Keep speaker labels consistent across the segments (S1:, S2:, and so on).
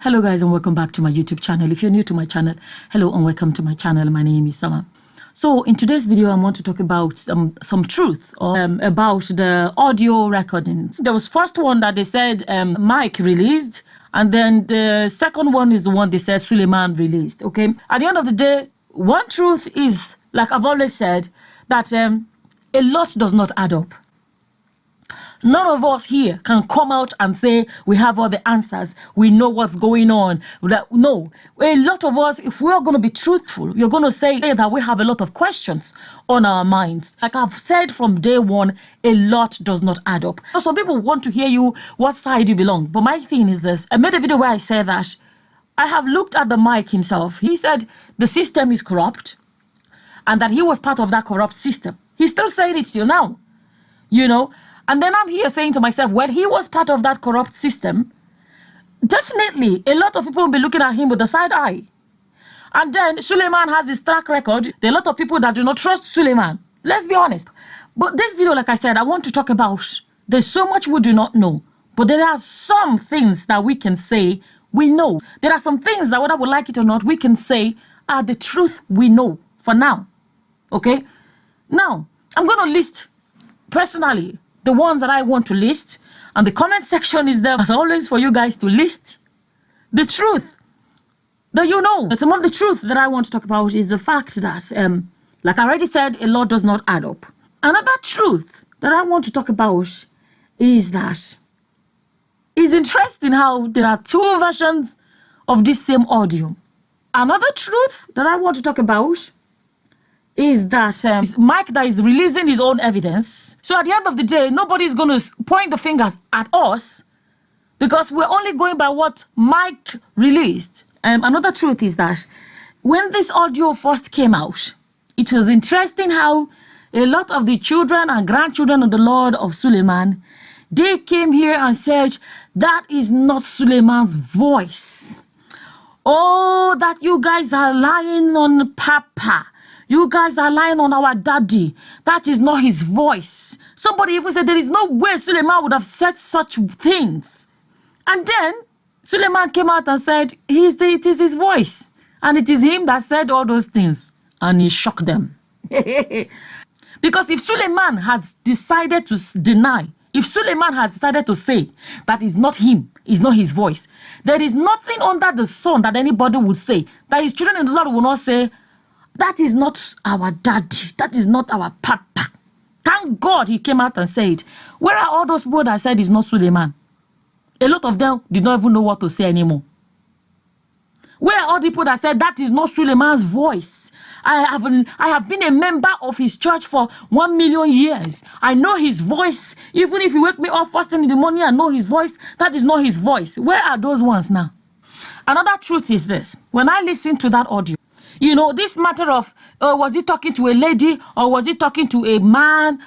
S1: Hello guys, and welcome back to my YouTube channel. If you're new to my channel, hello and welcome to my channel. My name is Suleman. So in today's video, I want to talk about some truth about the audio recordings. There was first one that they said Mike released, and then the second one is the one they said Suleman released. Okay, at the end of the day, one truth is, like I've always said, that a lot does not add up. None of us here can come out and say we have all the answers. We know what's going on. No, a lot of us, if we are going to be truthful, you're going to say that we have a lot of questions on our minds. Like I've said from day one, a lot does not add up. So some people want to hear you, what side you belong. But my thing is this. I made a video where I said that I have looked at the Mike himself. He said the system is corrupt and that he was part of that corrupt system. He's still saying it till now, you know. And then I'm here saying to myself, when he was part of that corrupt system, definitely a lot of people will be looking at him with a side eye. And then Suleman has his track record. There are a lot of people that do not trust Suleman. Let's be honest. But this video, like I said, I want to talk about, there's so much we do not know. But there are some things that we can say we know. There are some things that whether we like it or not, we can say are the truth we know for now. Okay? Now, I'm going to list personally the ones that I want to list, and the comment section is there as always for you guys to list the truth that you know. But some of the truth that I want to talk about is the fact that, like I already said, a lot does not add up. Another truth that I want to talk about is that it's interesting how there are two versions of this same audio. Another truth that I want to talk about is that Mike that is releasing his own evidence. So at the end of the day, nobody is going to point the fingers at us because we're only going by what Mike released. Another truth is that when this audio first came out, it was interesting how a lot of the children and grandchildren of the Lord of Suleman, they came here and said, that is not Suleman's voice. Oh, that you guys are lying on Papa. You guys are lying on our daddy. That is not his voice. Somebody even said there is no way Suleman would have said such things. And then Suleman came out and said, it is his voice. And it is him that said all those things. And he shocked them. Because if Suleman had decided to deny, if Suleman had decided to say that is not him, is not his voice, there is nothing under the sun that anybody would say, that his children in the Lord will not say, that is not our daddy. That is not our papa. Thank God he came out and said, where are all those people that said it's not Suleman? A lot of them did not even know what to say anymore. Where are all the people that said that is not Suleman's voice? I have been a member of his church for 1 million years. I know his voice. Even if you wake me up first thing in the morning, I know his voice. That is not his voice. Where are those ones now? Another truth is this. When I listen to that audio, you know, this matter of, was he talking to a lady or was he talking to a man?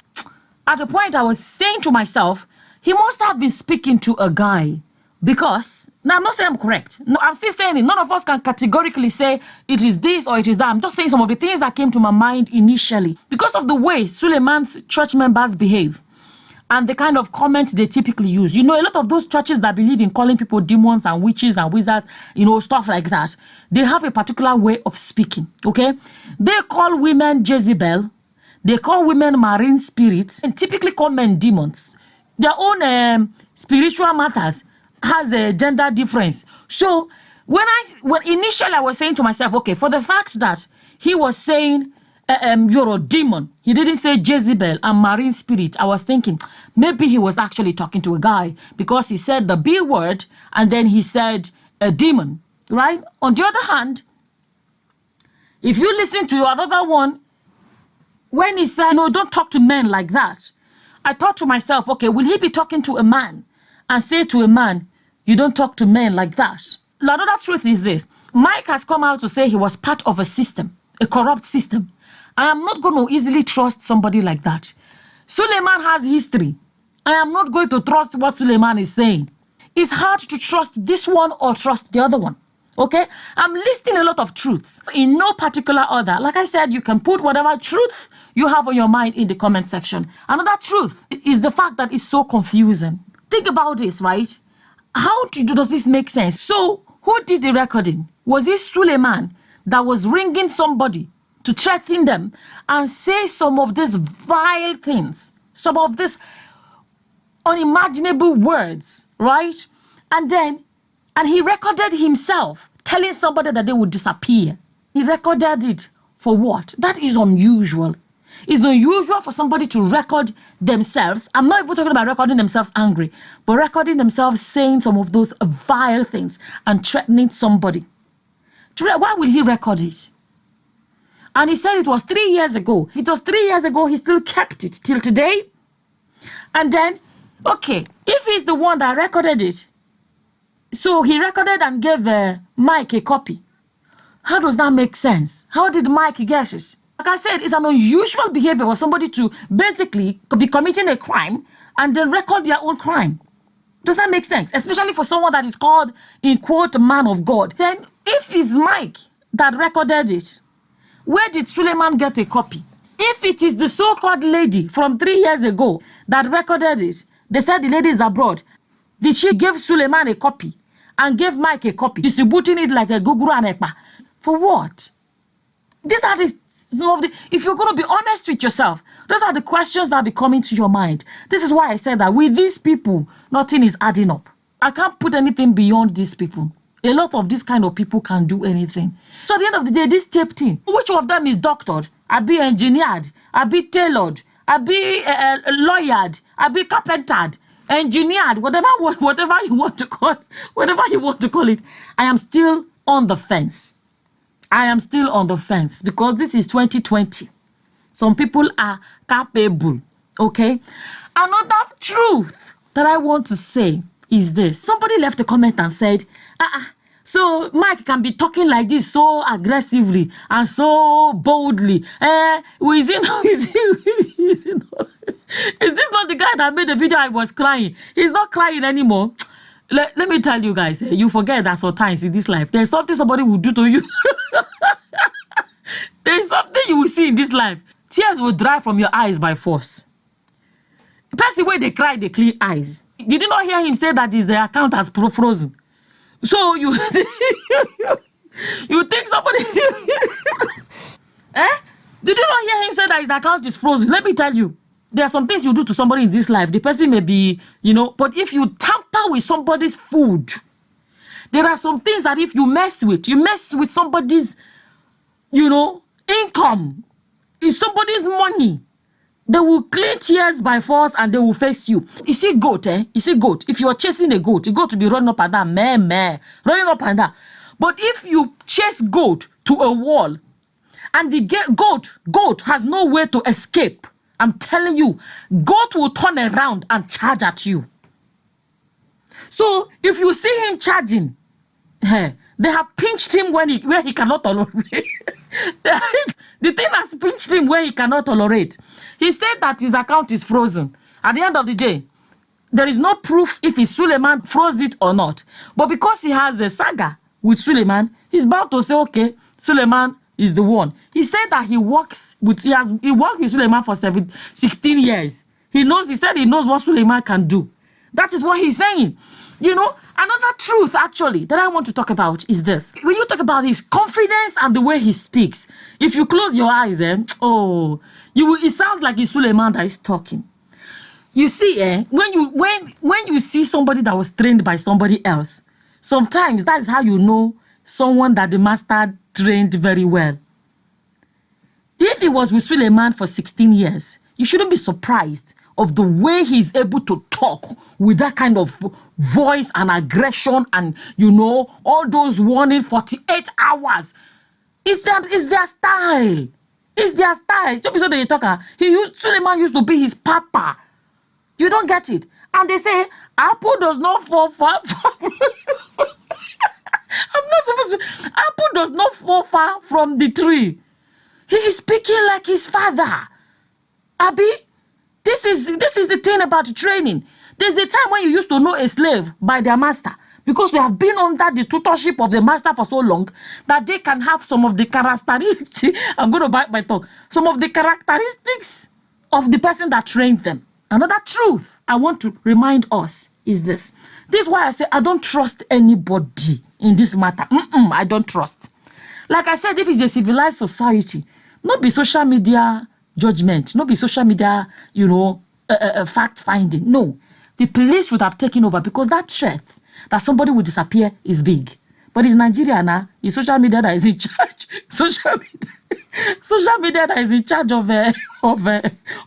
S1: At the point I was saying to myself, he must have been speaking to a guy because, now I'm not saying I'm correct. No, I'm still saying it. None of us can categorically say it is this or it is that. I'm just saying some of the things that came to my mind initially. Because of the way Suleman's church members behave and the kind of comments they typically use. You know, a lot of those churches that believe in calling people demons and witches and wizards, you know, stuff like that, they have a particular way of speaking, okay? They call women Jezebel. They call women marine spirits and typically call men demons. Their own spiritual matters has a gender difference. So when initially I was saying to myself, okay, for the fact that he was saying, you're a demon. He didn't say Jezebel and marine spirit. I was thinking maybe he was actually talking to a guy because he said the B word and then he said a demon, right? On the other hand, if you listen to another one, when he said, no, don't talk to men like that, I thought to myself, okay, will he be talking to a man and say to a man, you don't talk to men like that? Another truth is this. Mike has come out to say he was part of a system, a corrupt system. I am not going to easily trust somebody like that. Suleman has history. I am not going to trust what Suleman is saying. It's hard to trust this one or trust the other one. Okay? I'm listing a lot of truth in no particular order. Like I said, you can put whatever truth you have on your mind in the comment section. Another truth is the fact that it's so confusing. Think about this, right? How does this make sense? So Who did the recording? Was it Suleman that was ringing somebody to threaten them and say some of these vile things, some of these unimaginable words, right? And he recorded himself telling somebody that they would disappear. He recorded it for what? That is unusual. It's unusual for somebody to record themselves. I'm not even talking about recording themselves angry, but recording themselves saying some of those vile things and threatening somebody. Why will he record it? And he said it was 3 years ago. It was 3 years ago, he still kept it till today. And then, okay, if he's the one that recorded it, so he recorded and gave Mike a copy. How does that make sense? How did Mike get it? Like I said, it's an unusual behavior for somebody to basically be committing a crime and then record their own crime. Does that make sense? Especially for someone that is called, in quote, man of God. Then if it's Mike that recorded it, where did Suleman get a copy? If it is the so-called lady from 3 years ago that recorded it, they said the lady is abroad. Did she give Suleman a copy and gave Mike a copy, distributing it like a Google and Ekpa? For what? These are if you're going to be honest with yourself, those are the questions that be coming to your mind. This is why I said that with these people, nothing is adding up. I can't put anything beyond these people. A lot of these kind of people can do anything. So at the end of the day, this tape thing, which of them is doctored? I be engineered, I be tailored, I be lawyered, I be carpentered, engineered, whatever you want to call it. I am still on the fence. I am still on the fence because this is 2020. Some people are capable, okay? Another truth that I want to say is this. Somebody left a comment and said, so Mike can be talking like this so aggressively and so boldly. Is this not the guy that made the video I was crying? He's not crying anymore. Let me tell you guys, you forget that sometimes in this life, there's something somebody will do to you. There's something you will see in this life. Tears will dry from your eyes by force. The person where they cry, they clean eyes. Did you not hear him say that his account has frozen? So you you think somebody Did you not hear him say that his account is frozen? Let me tell you, there are some things you do to somebody in this life. The person may be, but if you tamper with somebody's food, there are some things that if you mess with somebody's, income, it's somebody's money, they will clean tears by force and they will face you. You see goat, You see goat. If you are chasing a goat will be running up and down, running up and down. But if you chase goat to a wall and the goat has no way to escape, I'm telling you, goat will turn around and charge at you. So if you see him charging, they have pinched him where he cannot tolerate. The thing has pinched him where he cannot tolerate. He said that his account is frozen. At the end of the day, there is no proof if Suleman froze it or not. But because he has a saga with Suleman, he's bound to say, okay, Suleman is the one. He said that he worked with Suleman for 16 years. He said he knows what Suleman can do. That is what he's saying. Another truth actually that I want to talk about is this. When you talk about his confidence and the way he speaks, if you close your eyes, it sounds like it's Suleman that is talking. You see, when you see somebody that was trained by somebody else, sometimes that is how you know someone that the master trained very well. If he was with Suleman for 16 years, you shouldn't be surprised of the way he's able to talk with that kind of voice and aggression and, all those warning 48 hours. It's their style. It's their style. Just because they talk, Suleman used to be his papa. You don't get it. And they say, apple does not fall far from... I'm not supposed to... Apple does not fall far from the tree. He is speaking like his father. Abi, this is the thing about training. There's a time when you used to know a slave by their master, because we have been under the tutorship of the master for so long that they can have some of the characteristics. I'm going to bite my tongue. Some of the characteristics of the person that trained them. Another truth I want to remind us is this. This is why I say I don't trust anybody in this matter. I don't trust. Like I said, if it's a civilized society, not be social media judgment, not be social media, fact finding. No, the police would have taken over because that threat that somebody will disappear is big. But it's Nigeria now. It's social media that is in charge. Social media that is in charge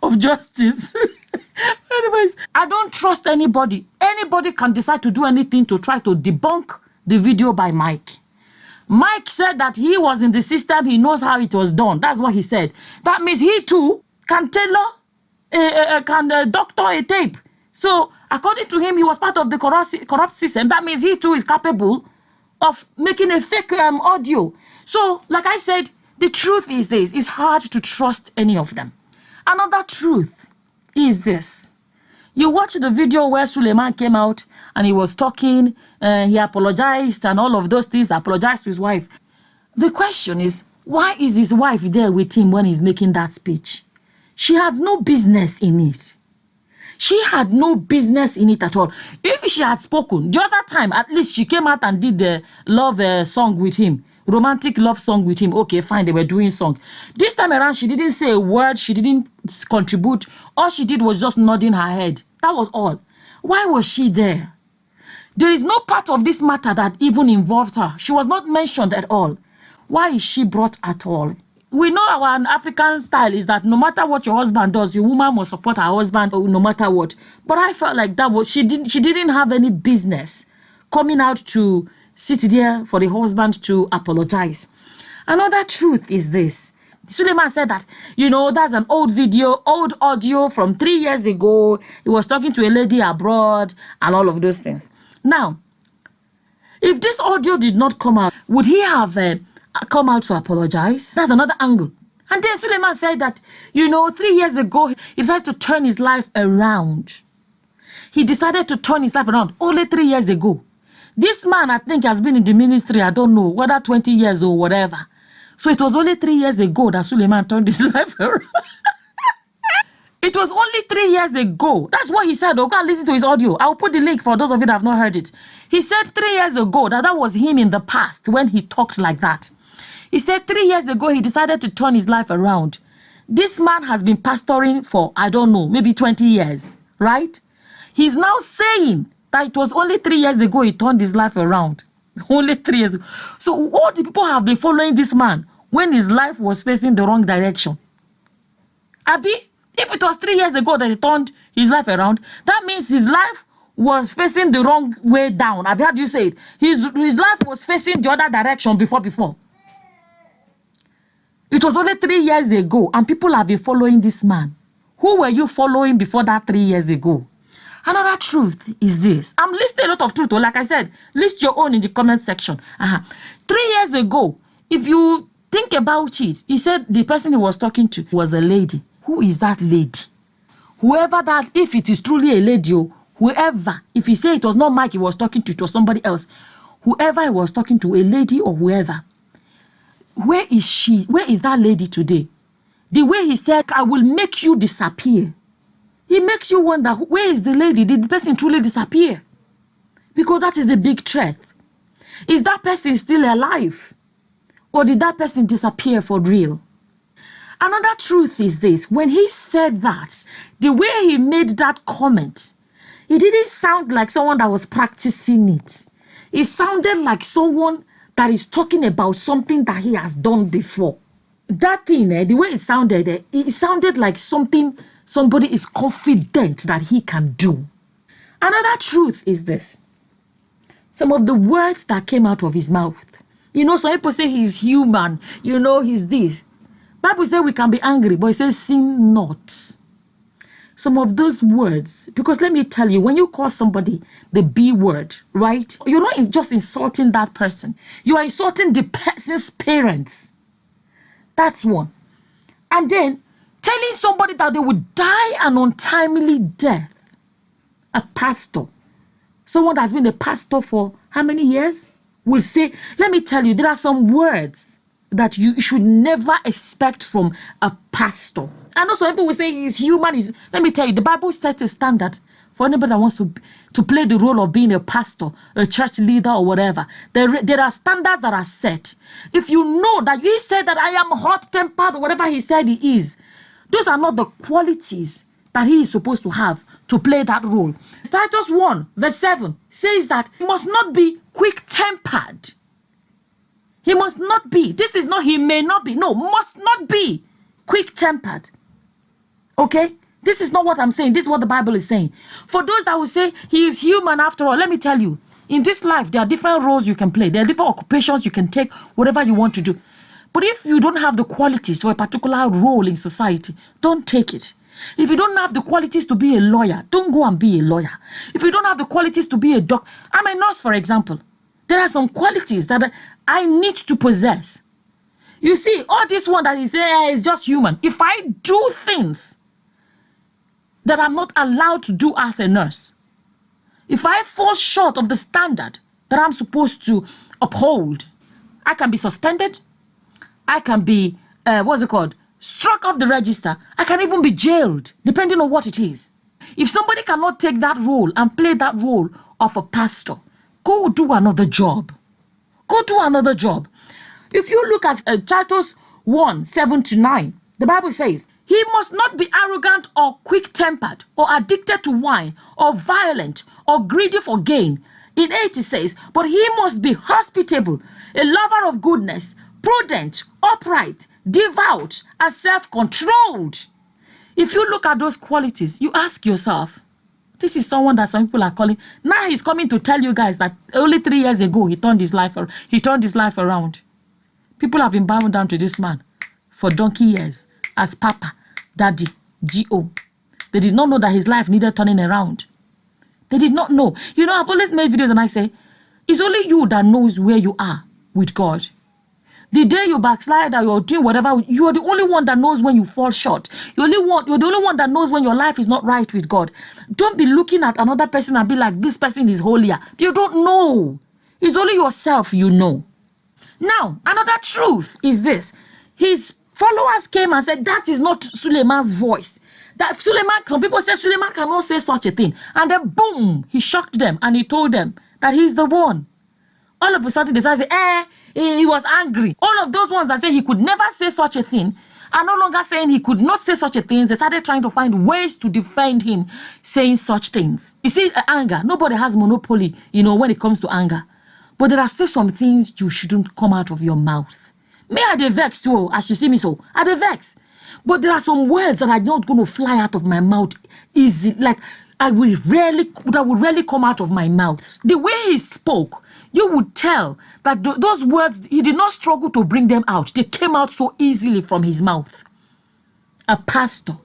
S1: of justice. Anyways, I don't trust anybody. Anybody can decide to do anything to try to debunk the video by Mike. Mike said that he was in the system. He knows how it was done. That's what he said. That means he too can tailor, can doctor a tape. So according to him, he was part of the corrupt system. That means he too is capable of making a fake audio. So, like I said, the truth is this. It's hard to trust any of them. Another truth is this. You watch the video where Suleman came out and he was talking, he apologized and all of those things, apologized to his wife. The question is, why is his wife there with him when he's making that speech? She had no business in it. She had no business in it at all. If she had spoken, the other time, at least she came out and did the love song with him. Romantic love song with him. Okay, fine, they were doing song. This time around, she didn't say a word. She didn't contribute. All she did was just nodding her head. That was all. Why was she there? There is no part of this matter that even involved her. She was not mentioned at all. Why is she brought at all? We know our African style is that no matter what your husband does, your woman must support her husband no matter what. But I felt like that was she didn't have any business coming out to sit there for the husband to apologize. Another truth is this. Suleman said that, that's an old video, old audio from 3 years ago. He was talking to a lady abroad and all of those things. Now, if this audio did not come out, would he have come out to apologize? That's another angle. And then Suleman said that, 3 years ago, he decided to turn his life around. He decided to turn his life around only 3 years ago. This man, I think, has been in the ministry, I don't know, whether 20 years or whatever. So it was only 3 years ago that Suleman turned his life around. It was only 3 years ago. That's what he said. Oh, go and listen to his audio. I'll put the link for those of you that have not heard it. He said 3 years ago that was him in the past when he talked like that. He said 3 years ago he decided to turn his life around. This man has been pastoring for, I don't know, maybe 20 years, right? He's now saying that it was only 3 years ago he turned his life around. Only 3 years ago. So all the people have been following this man when his life was facing the wrong direction. Abi, if it was 3 years ago that he turned his life around, that means his life was facing the wrong way down. Abi, how do you say it? His life was facing the other direction before. It was only 3 years ago, and people have been following this man. Who were you following before that 3 years ago? Another truth is this. I'm listing a lot of truth. Like I said, list your own in the comment section. 3 years ago, if you think about it, he said the person he was talking to was a lady. Who is that lady? Whoever that, if it is truly a lady, whoever, if he said it was not Mike he was talking to, it was somebody else. Whoever he was talking to, a lady or whoever, where is she? Where is that lady today? The way he said, I will make you disappear. It makes you wonder, where is the lady? Did the person truly disappear? Because that is the big threat. Is that person still alive? Or did that person disappear for real? Another truth is this. When he said that, the way he made that comment, it didn't sound like someone that was practicing it. It sounded like someone that is talking about something that he has done before. That thing, the way it sounded like something somebody is confident that he can do. Another truth is this. Some of the words that came out of his mouth. Some people say he's human. He's this. Bible says we can be angry, but it says sin not. Some of those words, because let me tell you, when you call somebody the B word, right? You're not just insulting that person. You are insulting the person's parents. That's one. And then telling somebody that they would die an untimely death. A pastor, someone that's been a pastor for how many years, will say, let me tell you, there are some words that you should never expect from a pastor. I know some people will say he's human. Let me tell you, the Bible sets a standard for anybody that wants to play the role of being a pastor, a church leader, or whatever. There are standards that are set. If you know that he said that I am hot-tempered, or whatever he said he is, those are not the qualities that he is supposed to have to play that role. Titus 1 verse 7 says that he must not be quick-tempered. He must not be. This is not he may not be. No, must not be quick-tempered. Okay? This is not what I'm saying. This is what the Bible is saying. For those that will say he is human after all, let me tell you, in this life, there are different roles you can play. There are different occupations you can take, whatever you want to do. But if you don't have the qualities for a particular role in society, don't take it. If you don't have the qualities to be a lawyer, don't go and be a lawyer. If you don't have the qualities to be a doctor, I'm a nurse, for example. There are some qualities that I need to possess. You see, all this one that is is just human. If I do things that I'm not allowed to do as a nurse, if I fall short of the standard that I'm supposed to uphold, I can be suspended. I can be, struck off the register. I can even be jailed, depending on what it is. If somebody cannot take that role and play that role of a pastor, go do another job. Go do another job. If you look at Titus 1, 7-9, the Bible says, he must not be arrogant or quick-tempered or addicted to wine or violent or greedy for gain. In 8 it says, but he must be hospitable, a lover of goodness, prudent, upright, devout, and self-controlled. If you look at those qualities, you ask yourself, this is someone that some people are calling. Now he's coming to tell you guys that only 3 years ago he turned his life around. People have been bowing down to this man for donkey years as Papa, Daddy, G.O. They did not know that his life needed turning around. They did not know. You know, I've always made videos and I say, it's only you that knows where you are with God. The day you backslide or you're doing whatever, you are the only one that knows when you fall short. You're the only one that knows when your life is not right with God. Don't be looking at another person and be like, this person is holier. You don't know. It's only yourself you know. Now, another truth is this. His followers came and said, that is not Suleman's voice. That Suleman, some people said Suleman cannot say such a thing. And then boom, he shocked them and he told them that he's the one. All of a sudden they started saying, he was angry. All of those ones that said he could never say such a thing are no longer saying he could not say such a thing. They started trying to find ways to defend him saying such things. You see, anger, nobody has monopoly, when it comes to anger. But there are still some things you shouldn't come out of your mouth. Me, I dey vex too, as you see me so. I dey vex. But there are some words that are not going to fly out of my mouth easy. Like, that would rarely come out of my mouth. The way he spoke, you would tell that those words, he did not struggle to bring them out. They came out so easily from his mouth. A pastor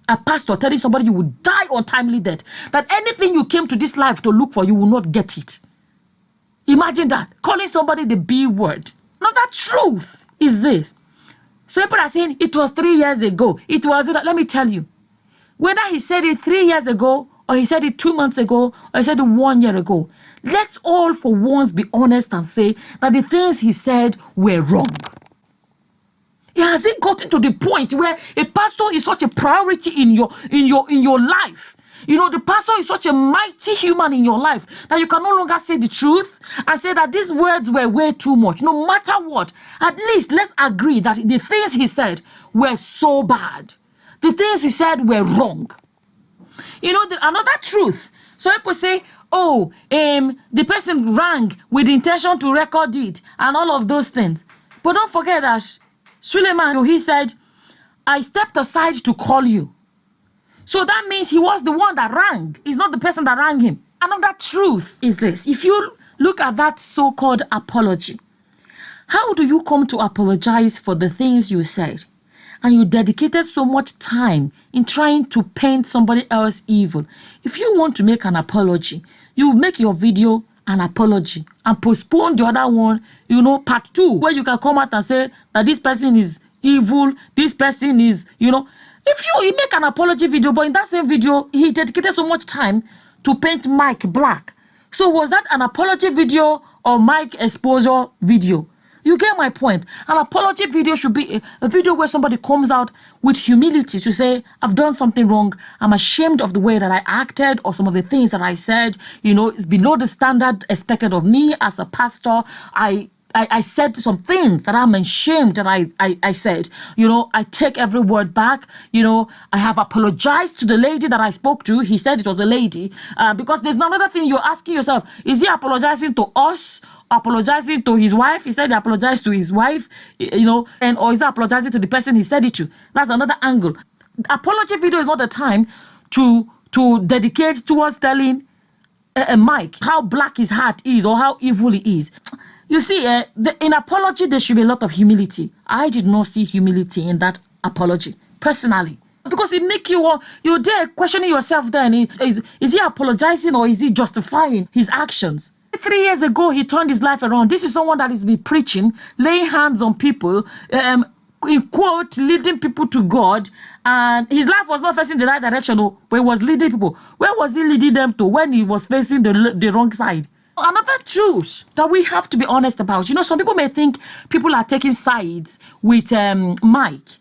S1: telling somebody you will die untimely death, that anything you came to this life to look for, you will not get it. Imagine that, calling somebody the B word. Now that truth is this. So people are saying it was 3 years ago. Let me tell you, whether he said it 3 years ago, or he said it 2 months ago, or he said it 1 year ago, let's all for once be honest and say that the things he said were wrong. Has it gotten to the point where a pastor is such a priority in your life? The pastor is such a mighty human in your life that you can no longer say the truth and say that these words were way too much. No matter what, at least let's agree that the things he said were so bad. The things he said were wrong. Another truth. So people say, the person rang with the intention to record it and all of those things. But don't forget that Suleman, he said, I stepped aside to call you. So that means he was the one that rang. It's not the person that rang him. Another truth is this. If you look at that so-called apology, how do you come to apologize for the things you said? And you dedicated so much time in trying to paint somebody else evil. If you want to make an apology, you make your video an apology and postpone the other one, part 2, where you can come out and say that this person is evil, this person is, If you make an apology video, but in that same video, he dedicated so much time to paint Mike black. So was that an apology video or Mike exposure video? You get my point. An apology video should be a video where somebody comes out with humility to say, I've done something wrong. I'm ashamed of the way that I acted or some of the things that I said. You know, it's below the standard expected of me as a pastor. I said some things that I'm ashamed that I said. You know, I take every word back. You know, I have apologized to the lady that I spoke to. He said it was a lady. Because there's another thing you're asking yourself. Is he apologizing to us? Apologizing to his wife? He said he apologized to his wife, you know, or is he apologizing to the person he said it to? That's another angle. Apology video is not the time to dedicate towards telling Mike how black his heart is or how evil he is. You see, in apology, there should be a lot of humility. I did not see humility in that apology, personally. Because it make you're there questioning yourself then. Is he apologizing or is he justifying his actions? 3 years ago, he turned his life around. This is someone that has been preaching, laying hands on people, in quote, leading people to God. And his life was not facing the right direction, but he was leading people. Where was he leading them to when he was facing the wrong side? Another truth that we have to be honest about. You know, some people may think people are taking sides with Mike.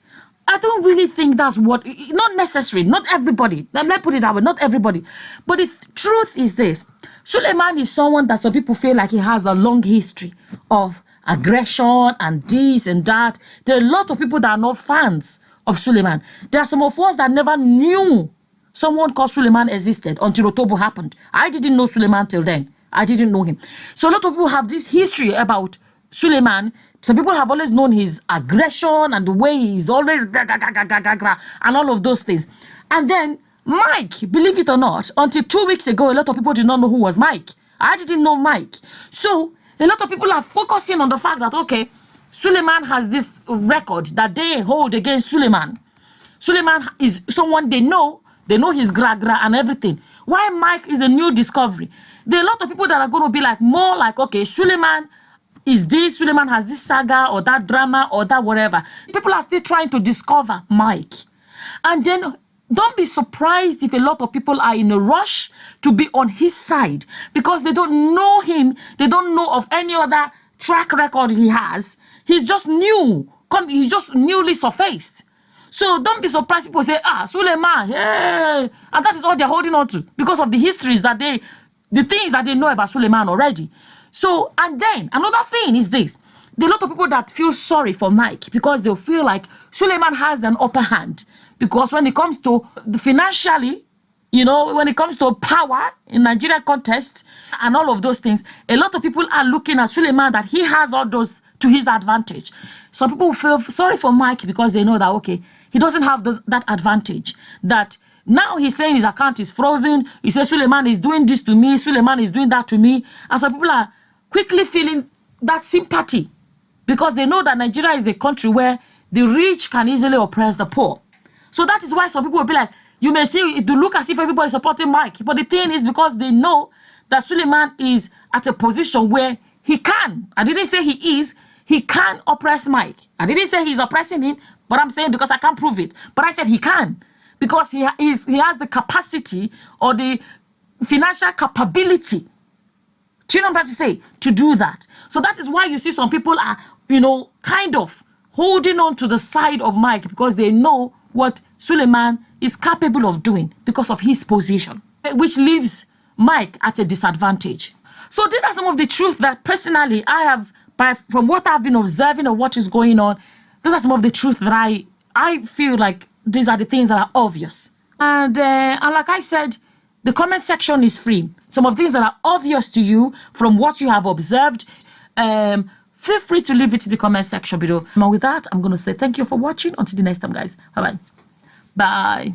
S1: I don't really think that's what, not necessary, not everybody. Let me put it that way, not everybody. But the truth is this. Suleman is someone that some people feel like he has a long history of aggression and this and that. There are a lot of people that are not fans of Suleman. There are some of us that never knew someone called Suleman existed until Otobo happened. I didn't know Suleman till then. I didn't know him. So a lot of people have this history about Suleman. Some people have always known his aggression and the way he's always and all of those things. And then Mike, believe it or not, until 2 weeks ago, a lot of people did not know who was Mike. I didn't know Mike. So a lot of people are focusing on the fact that, okay, Suleman has this record that they hold against Suleman. Suleman is someone they know his gra and everything. Why Mike is a new discovery. There are a lot of people that are going to be like, more like, okay, Suleman is this, Suleman has this saga or that drama or that whatever. People are still trying to discover Mike. And then don't be surprised if a lot of people are in a rush to be on his side because they don't know him. They don't know of any other track record he has. He's just new. He's just newly surfaced. So don't be surprised people say, Suleman, hey. And that is all they're holding on to because of the histories that the things that they know about Suleman already. So, and then another thing is this. There are a lot of people that feel sorry for Mike because they feel like Suleman has an upper hand. Because when it comes to financially, you know, when it comes to power in Nigeria context and all of those things, a lot of people are looking at Suleman that he has all those to his advantage. Some people feel sorry for Mike because they know that, okay, he doesn't have that advantage. That now he's saying his account is frozen. He says Suleman is doing this to me. Suleman is doing that to me. And some people are quickly feeling that sympathy because they know that Nigeria is a country where the rich can easily oppress the poor. So that is why some people will be like, you may see it to look as if everybody's supporting Mike. But the thing is because they know that Suleman is at a position where he can. I didn't say he is. He can oppress Mike. I didn't say he's oppressing him, but I'm saying because I can't prove it. But I said he can. Because he has the capacity or the financial capability. Do you know what I'm trying to say? To do that. So that is why you see some people are, you know, kind of holding on to the side of Mike because they know what Suleman is capable of doing because of his position, which leaves Mike at a disadvantage. So these are some of the truth that personally I have, from what I've been observing of what is going on, these are some of the truth that I feel like these are the things that are obvious. And like I said, the comment section is free. Some of the things that are obvious to you from what you have observed, feel free to leave it in the comment section below. And with that, I'm going to say thank you for watching. Until the next time, guys. Bye-bye. Bye.